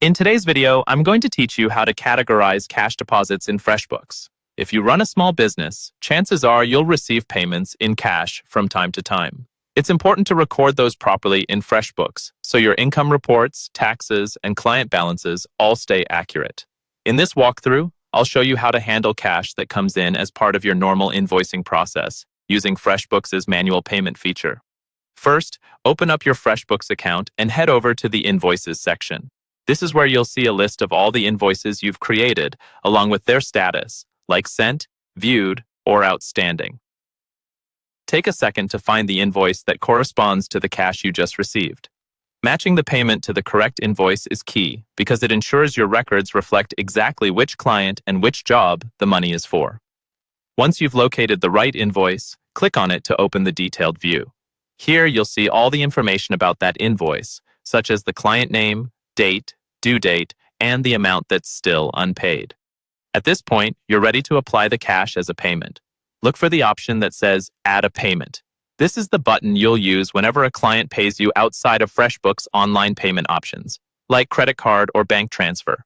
In today's video, I'm going to teach you how to categorize cash deposits in Freshbooks. If you run a small business, chances are you'll receive payments in cash from time to time. It's important to record those properly in Freshbooks so your income reports, taxes, and client balances all stay accurate. In this walkthrough, I'll show you how to handle cash that comes in as part of your normal invoicing process using Freshbooks' manual payment feature. First, open up your Freshbooks account and head over to the Invoices section. This is where you'll see a list of all the invoices you've created, along with their status, like sent, viewed, or outstanding. Take a second to find the invoice that corresponds to the cash you just received. Matching the payment to the correct invoice is key because it ensures your records reflect exactly which client and which job the money is for. Once you've located the right invoice, click on it to open the detailed view. Here you'll see all the information about that invoice, such as the client name, date, due date, and the amount that's still unpaid. At this point, you're ready to apply the cash as a payment. Look for the option that says Add a Payment. This is the button you'll use whenever a client pays you outside of Freshbooks' online payment options, like credit card or bank transfer.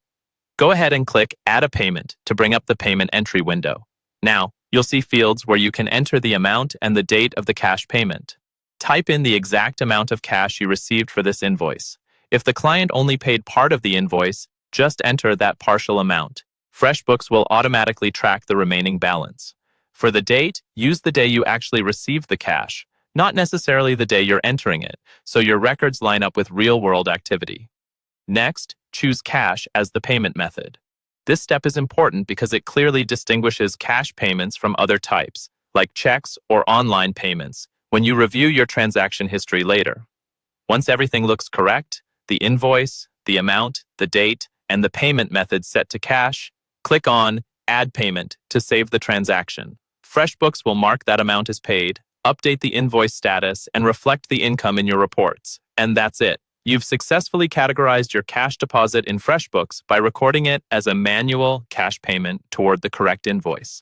Go ahead and click Add a Payment to bring up the payment entry window. Now, you'll see fields where you can enter the amount and the date of the cash payment. Type in the exact amount of cash you received for this invoice. If the client only paid part of the invoice, just enter that partial amount. Freshbooks will automatically track the remaining balance. For the date, use the day you actually received the cash, not necessarily the day you're entering it, so your records line up with real-world activity. Next, choose cash as the payment method. This step is important because it clearly distinguishes cash payments from other types, like checks or online payments, when you review your transaction history later. Once everything looks correct, the invoice, the amount, the date, and the payment method set to cash, click on Add Payment to save the transaction. Freshbooks will mark that amount as paid, update the invoice status, and reflect the income in your reports. And that's it. You've successfully categorized your cash deposit in Freshbooks by recording it as a manual cash payment toward the correct invoice.